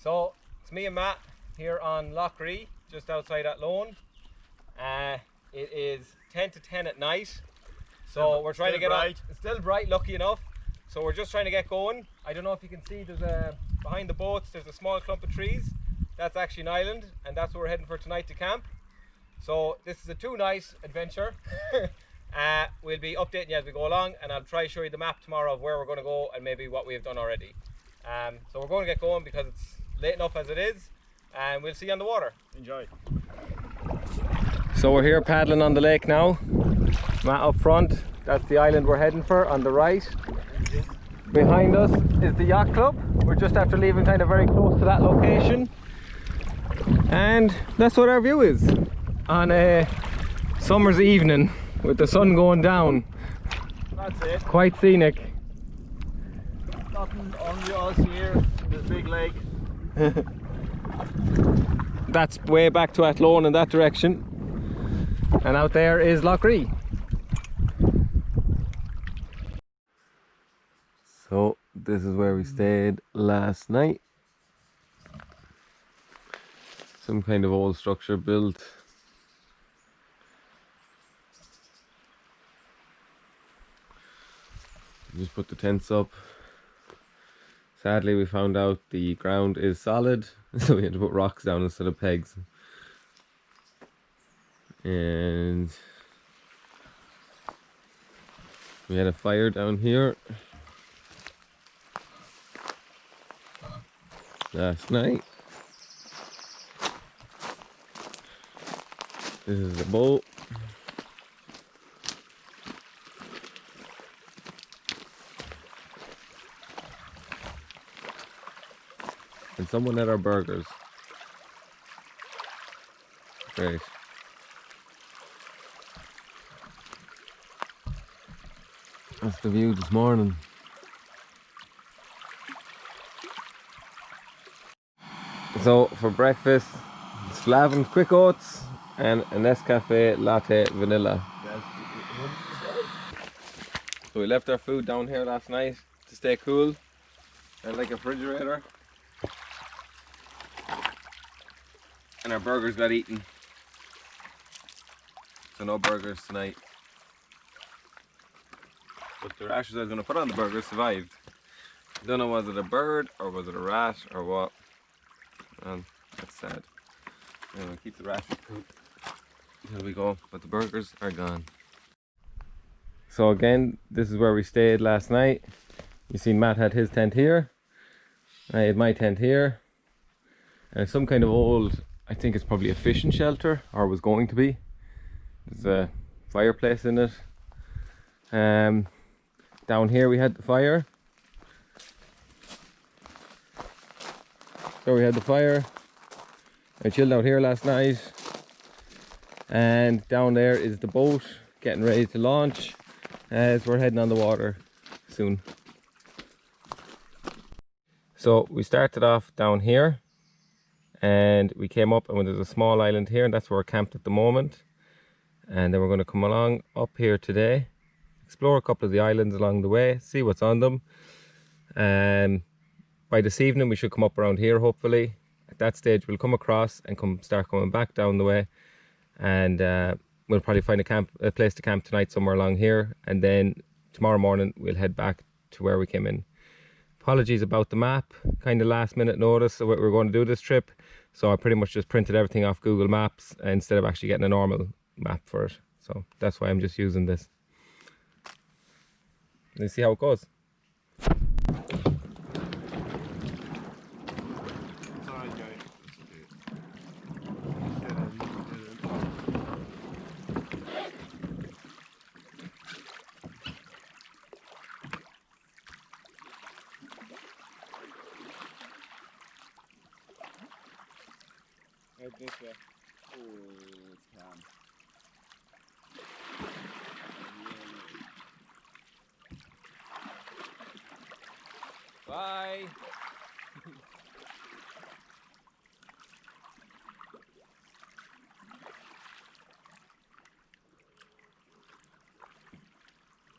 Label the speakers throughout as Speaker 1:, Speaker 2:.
Speaker 1: So it's me and Matt here on Lough Ree, just outside Athlone. It is 10 to 10 at night, so we're trying to get out. It's still bright, lucky enough. So we're just trying to get going. I don't know if you can see, there's behind the boats there's a small clump of trees. That's actually an island, and that's where we're heading for tonight to camp. So this is a 2-night adventure. We'll be updating you as we go along, and I'll try to show you the map tomorrow of where we're going to go and maybe what we have done already. So we're going to get going because it's late enough as it is, and we'll see you on the water.
Speaker 2: Enjoy.
Speaker 1: So we're here paddling on the lake now. Matt up front, that's the island we're heading for on the right. Behind us is the yacht club. We're just after leaving kind of very close to that location. And that's what our view is on a summer's evening with the sun going down.
Speaker 2: That's it.
Speaker 1: Quite scenic.
Speaker 2: Nothing only us here in this big lake.
Speaker 1: That's way back to Athlone in that direction. And out there is Lough Ree. So this is where we stayed last night. Some kind of old structure built. Just put the tents up. Sadly, we found out the ground is solid, so we had to put rocks down instead of pegs. And we had a fire down here last night. This is the boat. And someone had our burgers. Great. That's the view this morning. So for breakfast, Slavin's quick oats and a Nescafe latte vanilla. So we left our food down here last night to stay cool. And like a refrigerator. And our burgers got eaten. So no burgers tonight. But the rashes I was going to put on the burgers survived. I don't know, was it a bird or was it a rat or what? That's sad. Anyway, keep the rashes cool. Here we go, but the burgers are gone. So again, this is where we stayed last night. You see Matt had his tent here. I had my tent here. And it's some kind of old, I think it's probably a fishing shelter, or was going to be. There's a fireplace in it. Down here we had the fire. So we had the fire. I chilled out here last night. And down there is the boat getting ready to launch as we're heading on the water soon. So we started off down here and we came up, and there's a small island here, and that's where we're camped at the moment. And then we're going to come along up here today, explore a couple of the islands along the way, see what's on them. By this evening we should come up around here hopefully. At that stage we'll come across and start coming back down the way, and we'll probably find a place to camp tonight somewhere along here, and then tomorrow morning we'll head back to where we came in. Apologies about the map, kind of last minute notice of what we're going to do this trip, so I pretty much just printed everything off Google Maps instead of actually getting a normal map for it. So that's why I'm just using this. Let's see how it goes.
Speaker 2: Right this way. Oh, it's calm.
Speaker 1: Bye.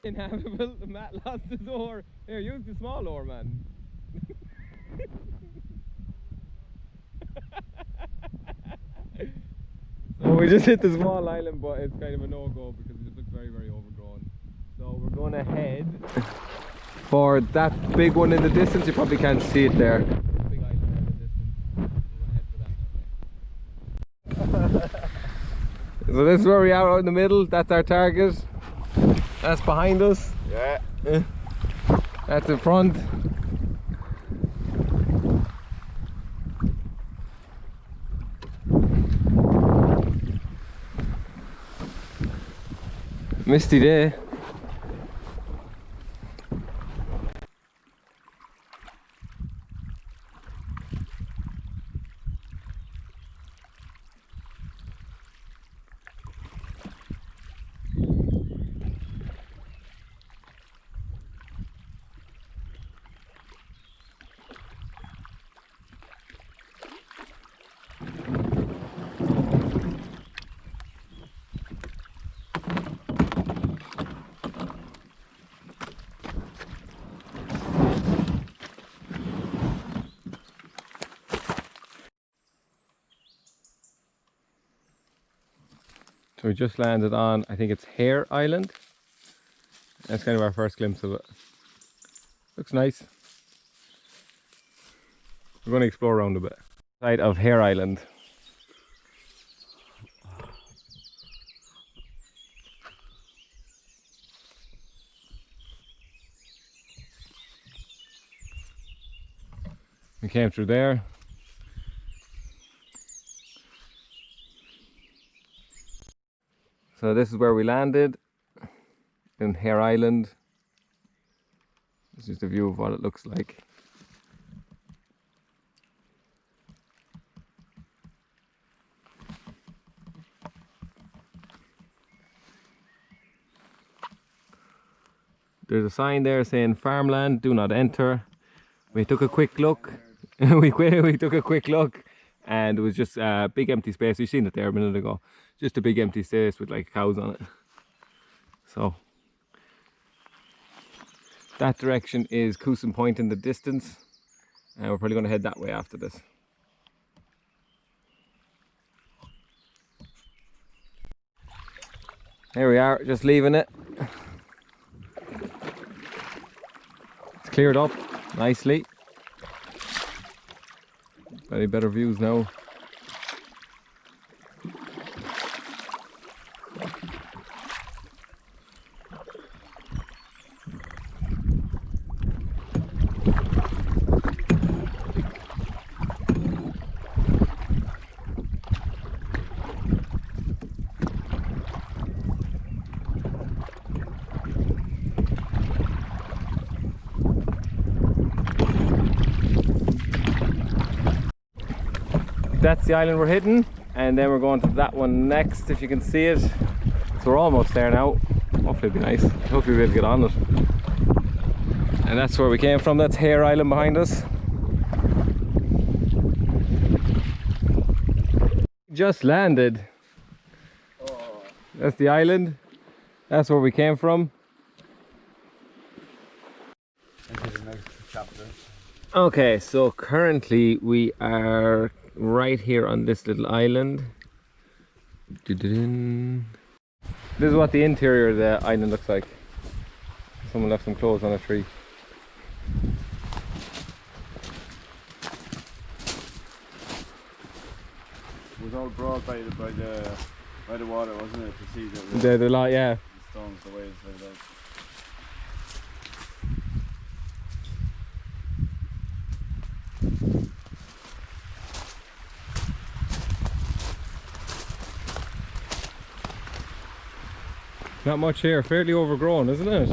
Speaker 1: Inhabitable. Matt lost his oar. Here, use the small oar, man. We just hit the small island, but it's kind of a no-go because it just looks very, very overgrown. So we're going to head for that big one in the distance. You probably can't see it there. Big island there in the distance. We're going to head for that now. So this is where we are out in the middle. That's our target. That's behind us.
Speaker 2: Yeah.
Speaker 1: That's in front. Misty day. So we just landed on, I think it's Hare Island. That's kind of our first glimpse of it. Looks nice. We're going to explore around a bit. Side of Hare Island. We came through there. So this is where we landed, in Hare Island. This is the view of what it looks like. There's a sign there saying farmland, do not enter. We took a quick look. we took a quick look and it was just a big empty space. You've seen it there a minute ago. Just a big empty space with like cows on it. So that direction is Coosan Point in the distance, and we're probably going to head that way after this. Here we are, just leaving it. It's cleared up nicely. Very better views now. That's the island we're hitting, and then we're going to that one next, if you can see it. So we're almost there now. Hopefully it'll be nice. Hopefully we'll be able to get on it. And that's where we came from. That's Hare Island behind us. Just landed.
Speaker 2: Oh.
Speaker 1: That's the island. That's where we came from.
Speaker 2: This is the next chapter.
Speaker 1: Okay, so currently we are right here on this little island. This is what the interior of the island looks like. Someone left some clothes on a tree.
Speaker 2: It was all brought by the water, wasn't it? To see
Speaker 1: The lot, yeah.
Speaker 2: the stones, the waves like that.
Speaker 1: Not much here, fairly overgrown, isn't it?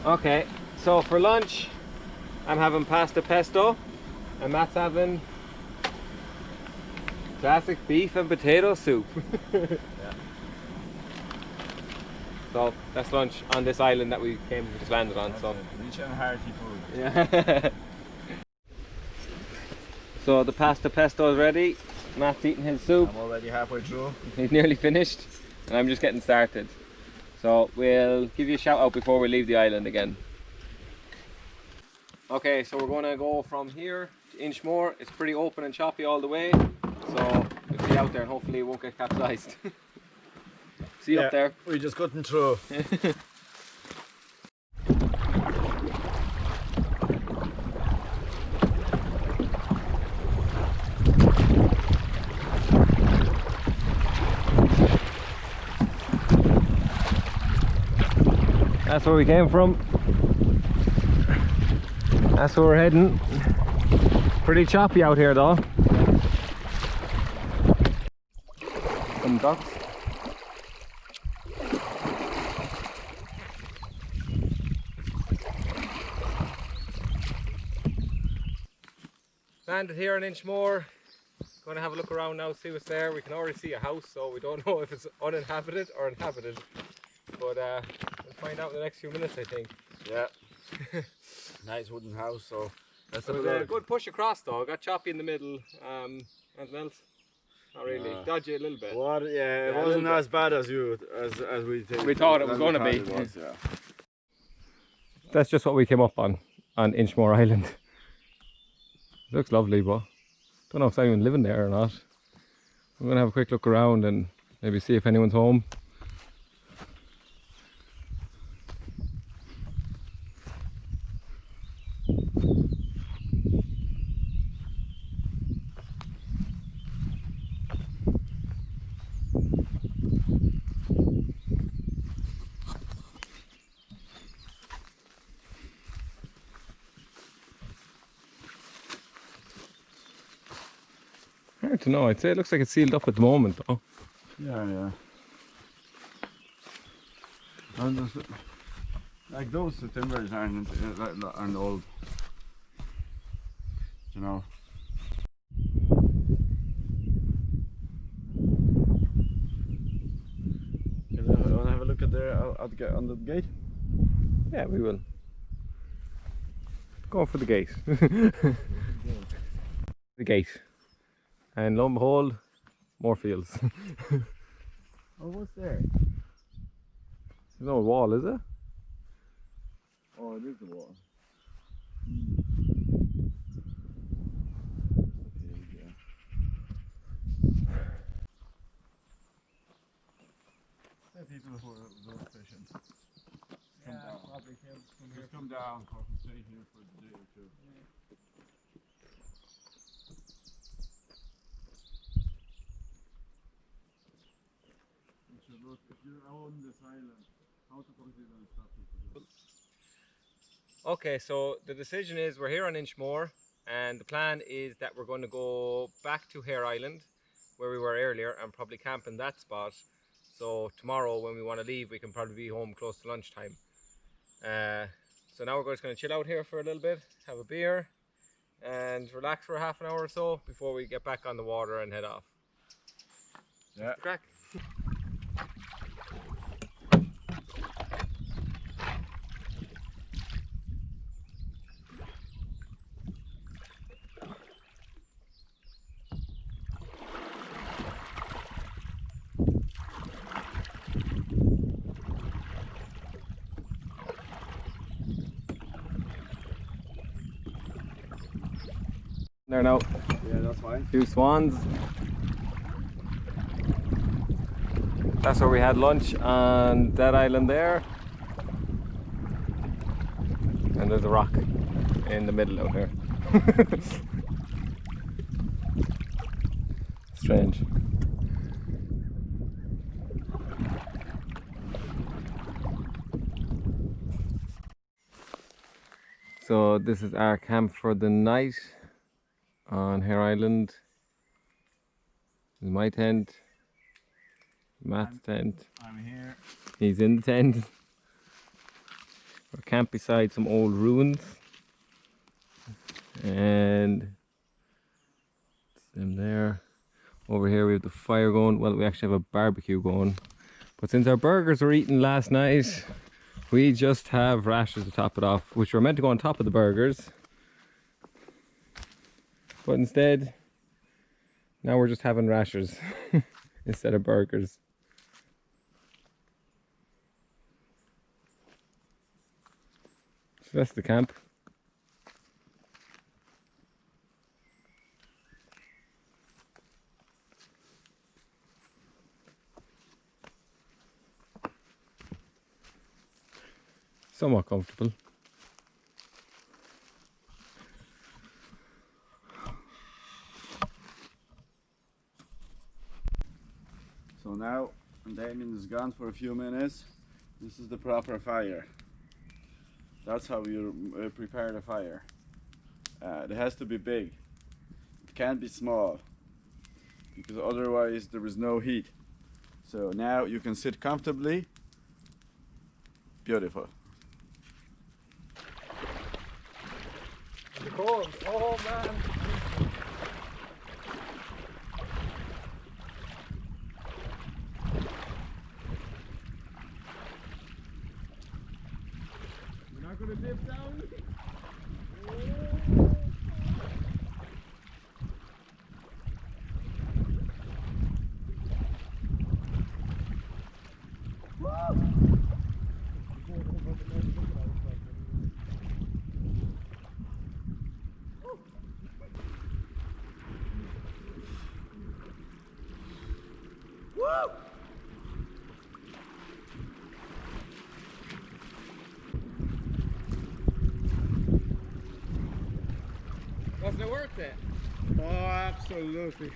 Speaker 1: Okay, so for lunch I'm having pasta pesto and Matt's having classic beef and potato soup.
Speaker 2: Yeah.
Speaker 1: So that's lunch on this island that we just landed on.
Speaker 2: That's
Speaker 1: So
Speaker 2: rich and hearty food.
Speaker 1: yeah. So the pasta pesto is ready. Matt's eating his soup.
Speaker 2: I'm already halfway through.
Speaker 1: He's nearly finished and I'm just getting started. So we'll give you a shout out before we leave the island again. Okay, so we're going to go from here to Inchmore. It's pretty open and choppy all the way, so we'll see out there and hopefully it won't get capsized. See you up there.
Speaker 2: We just couldn't throw.
Speaker 1: That's where we came from. That's where we're heading. Pretty choppy out here though. Some ducks. Landed here in Inchmore. Going to have a look around now, see what's there. We can already see a house, so we don't know if it's uninhabited or inhabited. But we'll find out in the next few minutes, I think.
Speaker 2: Yeah. Nice wooden house, so that's
Speaker 1: a good push across though. Got choppy in the middle. Anything else? Not really. Dodgy a little bit.
Speaker 2: What? Yeah, it wasn't as bad as we think.
Speaker 1: We thought it was going to be.
Speaker 2: Yeah.
Speaker 1: That's just what we came up on Inchmore Island. It looks lovely, but don't know if anyone's living there or not. We're gonna have a quick look around and maybe see if anyone's home. Hard to know. I'd say it looks like it's sealed up at the moment though.
Speaker 2: Yeah. And like those timbers aren't old. You know. You want to have a look at on the gate?
Speaker 1: Yeah, we will. Go for the gate. The gate. And lo and behold, more fields.
Speaker 2: Oh, what's there?
Speaker 1: There's no wall, is it?
Speaker 2: Oh, it is the wall. People who are fishing.
Speaker 1: Probably
Speaker 2: come down, fucking stay here for the day or two. Look, if you own this island, how to come here and stop people?
Speaker 1: Okay, so the decision is we're here on Inchmore, and the plan is that we're going to go back to Hare Island, where we were earlier, and probably camp in that spot. So tomorrow, when we want to leave, we can probably be home close to lunchtime. So now we're just going to chill out here for a little bit, have a beer, and relax for half an hour or so before we get back on the water and head off.
Speaker 2: Yeah.
Speaker 1: Crack. There now.
Speaker 2: Yeah, that's fine.
Speaker 1: Two swans. That's where we had lunch on that island there. And there's a rock in the middle out here. Strange. So this is our camp for the night on Hare Island. This is my tent, Matt's tent.
Speaker 2: I'm here.
Speaker 1: He's in the tent. We're camped beside some old ruins. And it's them there. Over here we have the fire going. Well, we actually have a barbecue going. But since our burgers were eaten last night, we just have rashers to top it off, which were meant to go on top of the burgers. But instead, now we're just having rashers instead of burgers. So that's the camp. somewhat comfortable.
Speaker 2: So now, when Damien is gone for a few minutes, this is the proper fire. That's how you prepare the fire. It has to be big. It can't be small, because otherwise there is no heat. So now you can sit comfortably. Beautiful.
Speaker 1: Oh man! We're not gonna dip down. Wasn't it worth it?
Speaker 2: Oh, absolutely.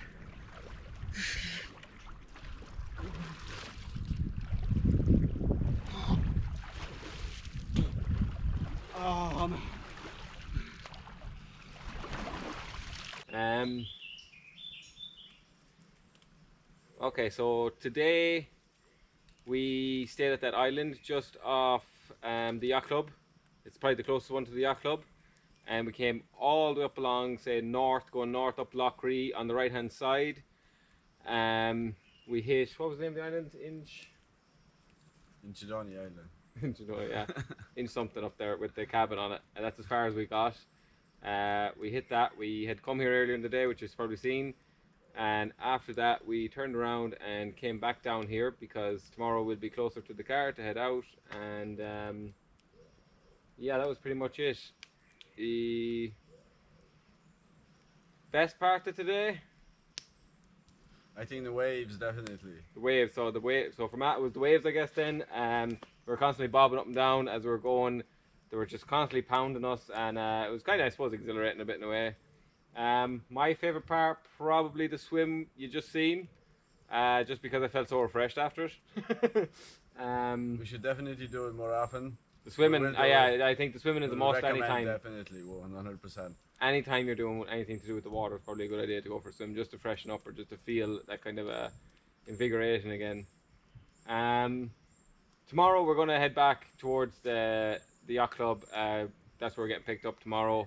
Speaker 2: Oh, man.
Speaker 1: Okay, so today we stayed at that island just off the yacht club. It's probably the closest one to the yacht club. And we came all the way up along, say north, going north up Lough Ree on the right hand side. We hit, what was the name of the island?
Speaker 2: In Chidoni Island.
Speaker 1: Yeah, Inch something up there with the cabin on it, and that's as far as we got. We hit that. We had come here earlier in the day, which you've probably seen, and after that we turned around and came back down here because tomorrow we'll be closer to the car to head out. And yeah, that was pretty much it. The best part of today,
Speaker 2: I think the waves, definitely.
Speaker 1: the waves. So for Matt, it was the waves, I guess. Then we were constantly bobbing up and down as we were going. They were just constantly pounding us, and it was kind of, I suppose, exhilarating a bit in a way. My favorite part, probably the swim you just seen, just because I felt so refreshed after it.
Speaker 2: We should definitely do it more often.
Speaker 1: The swimming, I think the swimming is the most anytime.
Speaker 2: Definitely, 100%.
Speaker 1: Anytime you're doing anything to do with the water, it's probably a good idea to go for a swim, just to freshen up or just to feel that kind of invigoration again. Tomorrow we're going to head back towards the yacht club. That's where we're getting picked up tomorrow.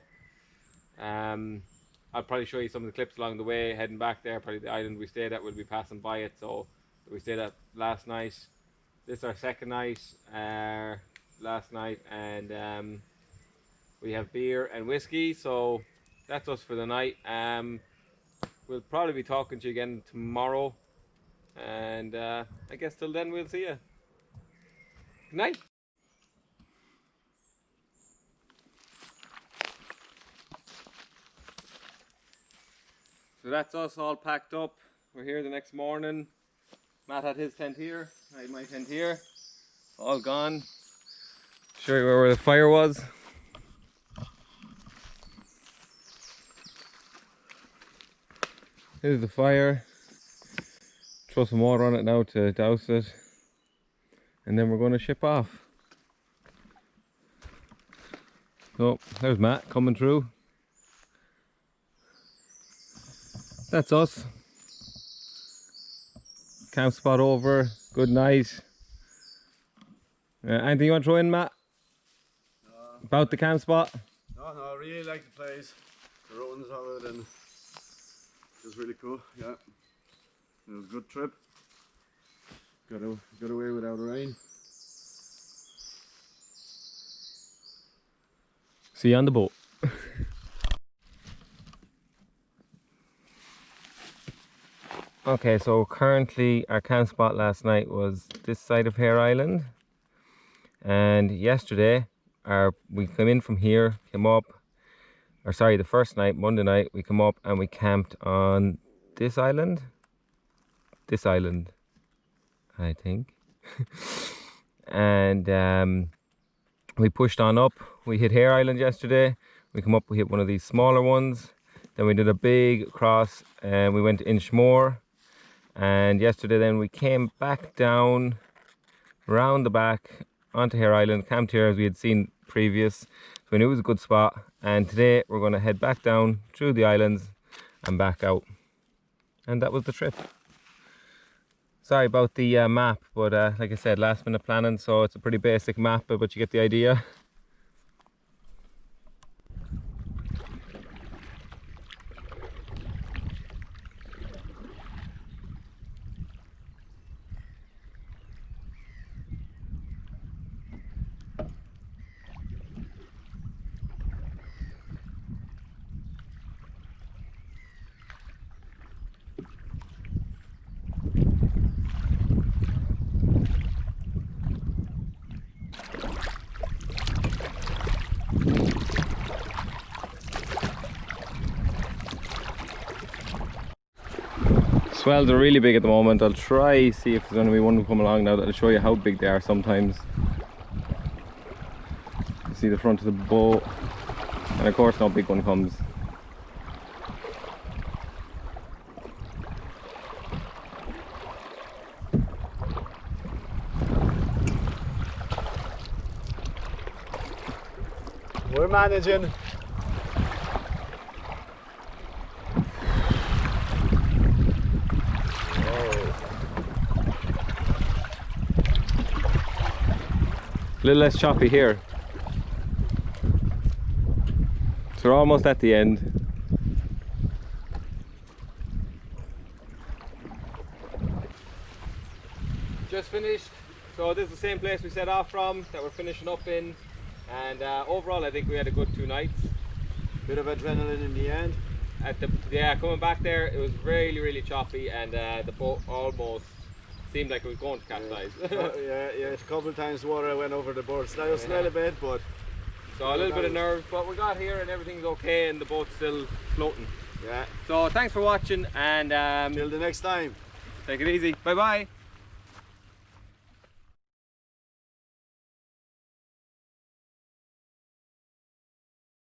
Speaker 1: I'll probably show you some of the clips along the way heading back there. Probably the island we stayed at, we'll be passing by it. So we stayed at last night. This is our second night. Last night, and we have beer and whiskey. So that's us for the night. We'll probably be talking to you again tomorrow, and I guess till then we'll see you. Good night. So that's us all packed up. We're here the next morning. Matt had his tent here. I had my tent here. All gone. Show you where the fire was. Here's the fire. Throw some water on it now to douse it. And then we're going to ship off. So there's Matt coming through. That's us. Camp spot over. Good night. Anything you want to throw in, Matt? About the camp spot?
Speaker 2: No, I really like the place. The ruins of it, and it was really cool. Yeah, it was a good trip. Got away without rain.
Speaker 1: See you on the boat. Okay, so currently our camp spot last night was this side of Hare Island, and yesterday we came in from here, came up, or sorry, the first night, Monday night, we come up and we camped on this island, I think. And we pushed on up. We hit Hare Island yesterday. We come up, we hit one of these smaller ones. Then we did a big cross and we went to Inchmore. And yesterday then we came back down, round the back, onto Hare Island, camped here as we had seen previous. So we knew it was a good spot. And today we're going to head back down through the islands and back out. And that was the trip. Sorry about the map, but like I said, last minute planning, so it's a pretty basic map, but you get the idea. Swells are really big at the moment. I'll try see if there's going to be one to come along now that'll show you how big they are sometimes. You see the front of the boat, and of course no big one comes.
Speaker 2: We're managing.
Speaker 1: A little less choppy here. So we're almost at the end. Just finished. So this is the same place we set off from that we're finishing up in. And overall I think we had a good 2 nights.
Speaker 2: Bit of adrenaline in the end.
Speaker 1: Yeah, coming back there it was really choppy, and the boat almost seemed like it was going to capsize.
Speaker 2: yeah, a couple of times the water went over the board. Snell a bit, but
Speaker 1: so a little bit of nerves, but we got here and everything's okay, and the boat's still floating.
Speaker 2: Yeah.
Speaker 1: So thanks for watching, and
Speaker 2: till the next time.
Speaker 1: Take it easy. Bye bye.